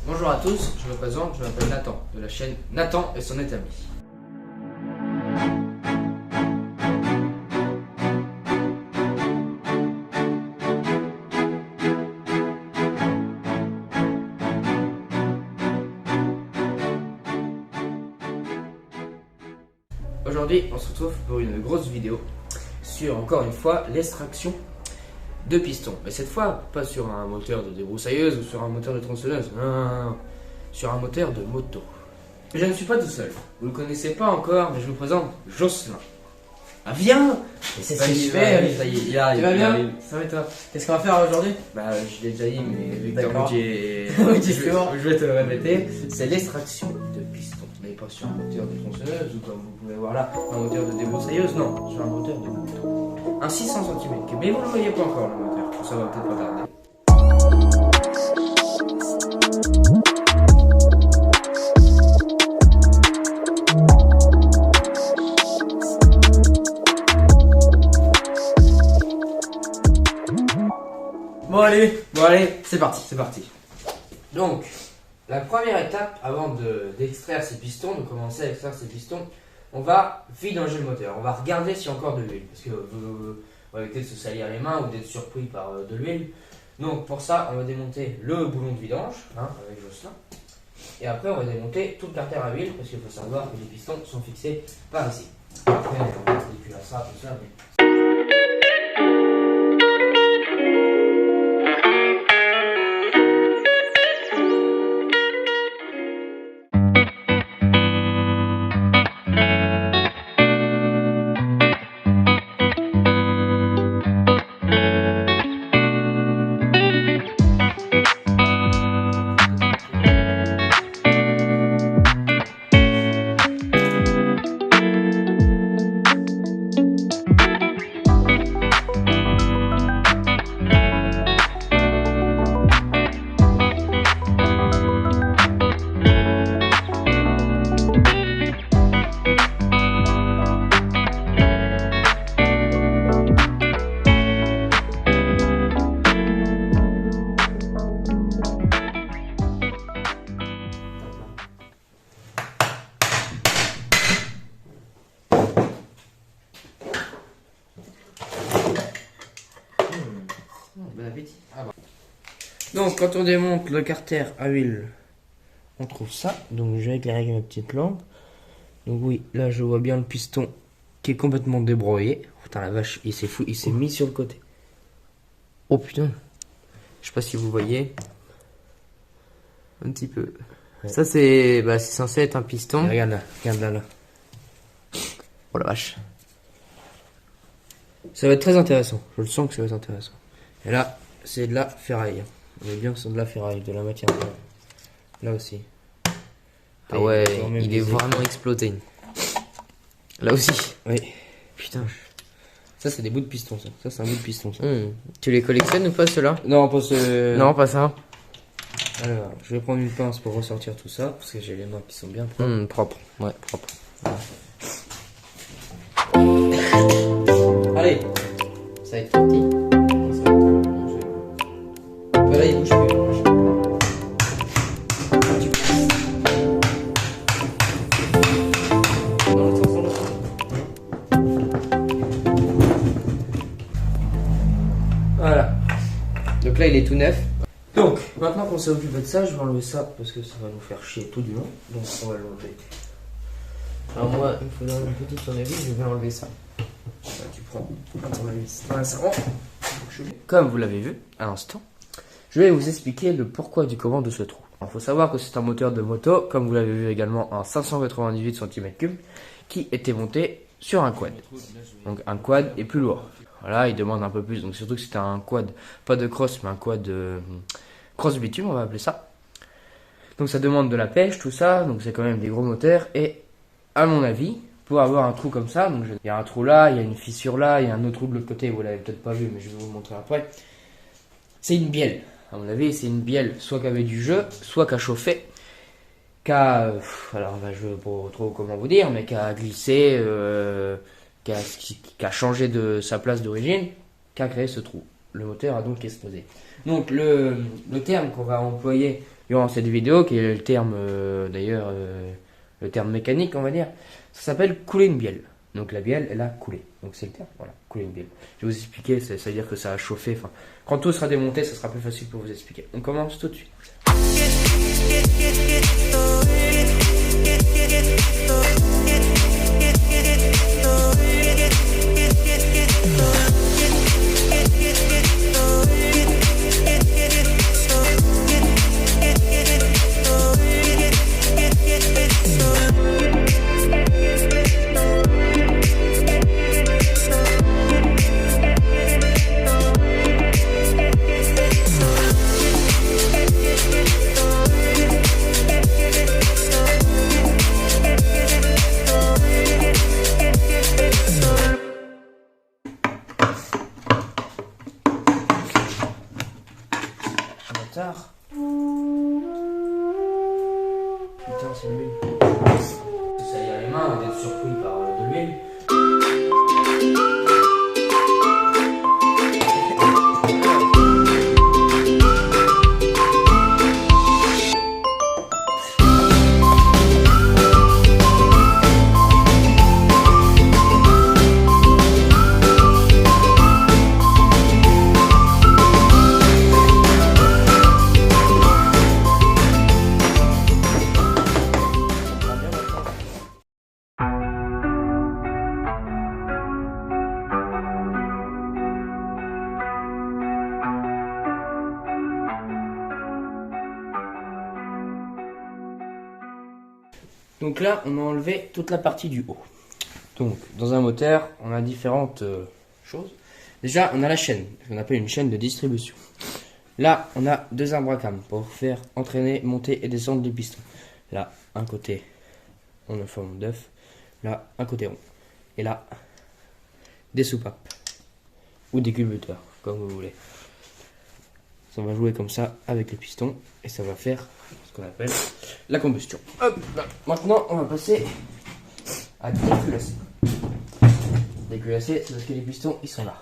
Bonjour à tous, je me présente, je m'appelle Nathan, de la chaîne Nathan et son établi. Aujourd'hui, on se retrouve pour une grosse vidéo sur, encore une fois, l'extraction de pistons. Mais cette fois, pas sur un moteur de débroussailleuse ou sur un moteur de tronçonneuse, non, sur un moteur de moto. Je ne suis pas tout seul, vous ne le connaissez pas encore, mais je vous présente Jocelyn. Ah viens! C'est ce que je fais. Tu vas bien? Ça va et toi? Qu'est-ce qu'on va faire aujourd'hui? Bah, je l'ai déjà dit, mais vu que D'accord. je vais te le répéter, c'est l'extraction de pistons. Mais pas sur un moteur de tronçonneuse ou comme vous pouvez voir là, un moteur de débroussailleuse, non, sur un moteur de moto. Un 600 cm3, mais vous ne le voyez pas encore le moteur, ça va peut-être pas tarder. Bon allez, C'est parti. Donc, la première étape avant d'extraire ces pistons, de commencer à extraire ces pistons, on va vidanger le moteur. On va regarder s'il y a encore de l'huile, parce que vous allez peut-être se salir les mains ou d'être surpris par de l'huile. Donc pour ça, on va démonter le boulon de vidange, avec Jocelyn. Et après, on va démonter tout le carter à huile, parce qu'il faut savoir que les pistons sont fixés par ici. Après, on va déculer ça, tout ça, mais... Bon appétit. Donc quand on démonte le carter à huile, on trouve ça. Donc je vais éclairer avec ma petite lampe. Donc oui, là je vois bien le piston qui est complètement débroyé. Putain la vache, il s'est fou, il s'est mis sur le côté. Oh putain. Je sais pas si vous voyez. Un petit peu. Ouais. Ça c'est censé être un piston. Et regarde là. Oh la vache. Ça va être très intéressant. Je le sens que ça va être intéressant. Et là, c'est de la ferraille. On est bien sur de la ferraille, de la matière. Là aussi. Ah ouais, il est vraiment explosé. Là aussi. Oui. Putain. Ça, c'est des bouts de piston, ça. Ça, c'est un bout de piston, ça. Tu les collectionnes ou pas, ceux-là? Non, pas ceux... Non, pas ça. Alors, je vais prendre une pince pour ressortir tout ça, parce que j'ai les mains qui sont bien propres. Propres. Ouais, propres. Ouais. Allez. Ça va être parti. Là, il bouge plus. Voilà. Donc là, il est tout neuf. Donc, maintenant qu'on s'est occupé de ça, je vais enlever ça parce que ça va nous faire chier tout du long. Donc, on va l'enlever. Alors, moi, il me faudra une petite tournevis, je vais enlever ça. Là, tu prends un tournevis. Voilà, ça rentre. Comme vous l'avez vu à l'instant, je vais vous expliquer le pourquoi du comment de ce trou. Il faut savoir que c'est un moteur de moto, comme vous l'avez vu également, un 598 cm3 qui était monté sur un quad. Donc un quad est plus lourd. Voilà, il demande un peu plus. Donc surtout que c'était un quad, pas de cross, mais un quad cross bitume, on va appeler ça. Donc ça demande de la pêche, tout ça. Donc c'est quand même des gros moteurs. Et à mon avis, pour avoir un trou comme ça, donc il y a un trou là, il y a une fissure là, il y a un autre trou de l'autre côté. Vous l'avez peut-être pas vu, mais je vais vous montrer après. C'est une bielle. À mon avis, c'est une bielle soit qui avait du jeu, soit qui a chauffé, qui a, alors je ne sais pas trop comment vous dire, mais qui a glissé, qui a changé de sa place d'origine, qui a créé ce trou. Le moteur a donc explosé. Donc le terme qu'on va employer durant cette vidéo, qui est le terme d'ailleurs, le terme mécanique on va dire, ça s'appelle couler une bielle. Donc la bielle elle a coulé, donc c'est le terme, voilà, couler une bielle. Je vais vous expliquer, ça veut dire que ça a chauffé, enfin, quand tout sera démonté ça sera plus facile pour vous expliquer. On commence tout de suite. Tard. Putain, c'est l'huile. Ça y a les mains d'être surpris par de l'huile. Donc là, on a enlevé toute la partie du haut. Donc, dans un moteur, on a différentes choses. Déjà, on a la chaîne, qu'on appelle une chaîne de distribution. Là, on a deux arbres à cam pour faire entraîner, monter et descendre les pistons. Là, un côté, on a forme d'œuf. Là, un côté rond. Et là, des soupapes. Ou des culbuteurs, comme vous voulez. Ça va jouer comme ça avec les pistons. Et ça va faire ce qu'on appelle la combustion. Hop là. Maintenant, on va passer à déculasser. Déculasser, c'est parce que les pistons, ils sont là.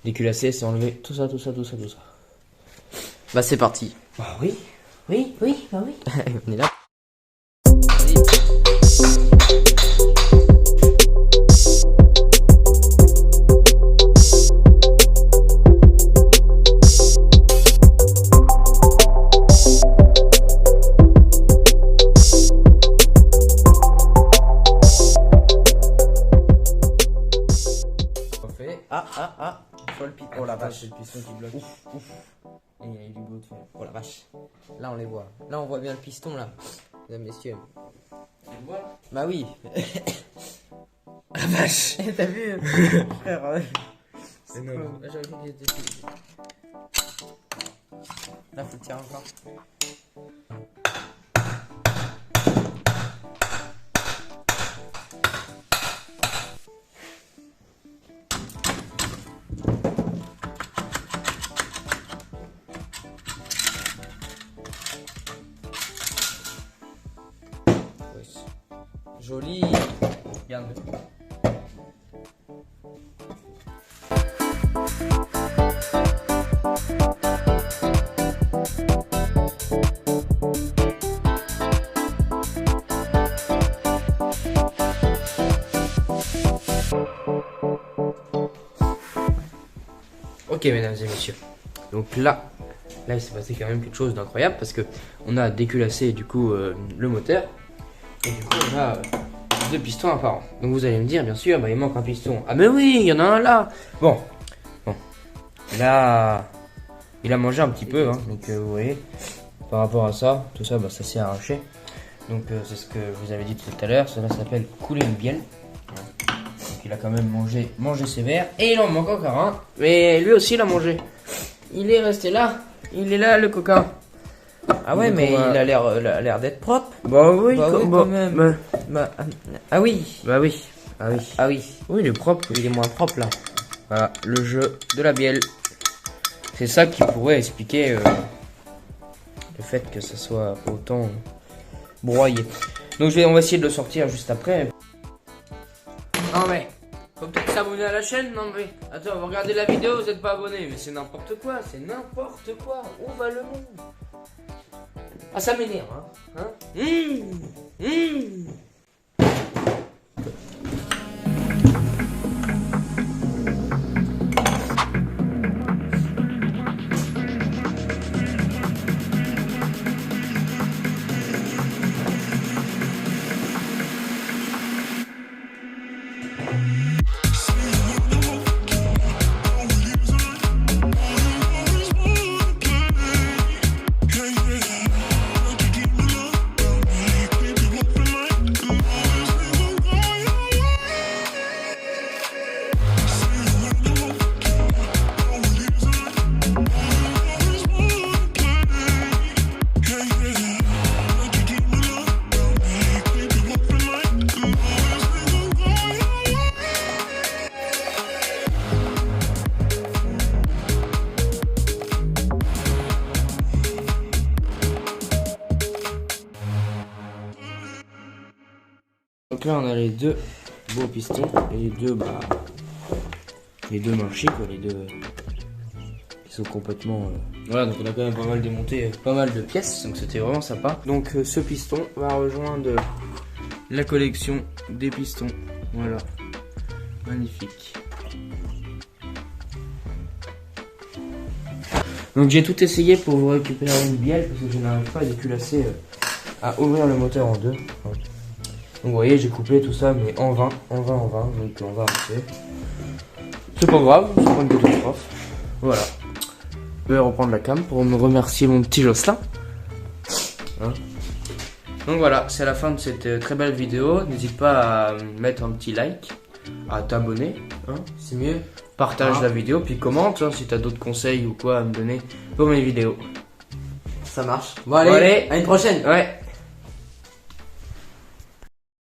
Déculasser, c'est enlever tout ça, tout ça, tout ça, tout ça. Bah c'est parti. Bah oui, oui, oui, bah oui. On est là. Sur le piston. Oh la vache. C'est le piston qui bloque. Ouf, ouf. Et il y a eu du boulot de fer. Oh la vache. Là on les voit. Là on voit bien le piston là. Mesdames, messieurs. Tu le vois? Bah oui. La vache. T'as vu frère, C'est énorme. J'aurais cru qu'il était fini. Là faut le tirer encore. Joli. Regarde. Ok mesdames et messieurs. Donc là il s'est passé quand même quelque chose d'incroyable parce que on a déculassé du coup le moteur. Et du coup, on a deux pistons apparents. Donc vous allez me dire, bien sûr, bah, il manque un piston. Ah mais oui, il y en a un là. Bon. Là, il a mangé un petit peu, hein. Donc vous voyez, par rapport à ça, tout ça, bah, ça s'est arraché. Donc c'est ce que je vous avais dit tout à l'heure. Cela s'appelle couler une bielle. Donc il a quand même mangé sévère. Et il en manque encore un. Mais lui aussi, il a mangé. Il est resté là. Il est là, le coquin. Ah ouais, Donc, mais on va- il a l'air d'être propre. Bah oui, Bah oui, quand même. Ah oui. Bah oui. Ah oui. Ah oui. Oui, il est propre. Il est moins propre là. Voilà, le jeu de la bielle. C'est ça qui pourrait expliquer le fait que ça soit autant broyé. Donc on va essayer de le sortir juste après. Non mais, faut peut-être s'abonner à la chaîne. Non mais, attends, vous regardez la vidéo, vous n'êtes pas abonné. Mais c'est n'importe quoi, c'est n'importe quoi. Où va le monde? Ah, ça m'énerve, hein. Donc là on a les deux beaux pistons et les deux marchés quoi, les deux qui sont complètement voilà, donc on a quand même pas mal démonté pas mal de pièces, donc c'était vraiment sympa. Donc ce piston va rejoindre la collection des pistons, voilà, magnifique. Donc j'ai tout essayé pour vous récupérer une bielle parce que je n'arrive pas à déculasser à ouvrir le moteur en deux. Donc vous voyez, j'ai coupé tout ça mais en 20, donc on va arrêter. C'est pas grave, c'est pas une catastrophe. Voilà. Je vais reprendre la cam pour me remercier mon petit Jocelyn. Hein, donc voilà, c'est la fin de cette très belle vidéo. N'hésite pas à mettre un petit like, à t'abonner, hein, c'est mieux. Partage la vidéo, puis commente hein, si t'as d'autres conseils ou quoi à me donner pour mes vidéos. Ça marche. Bon allez, à une prochaine. Ouais.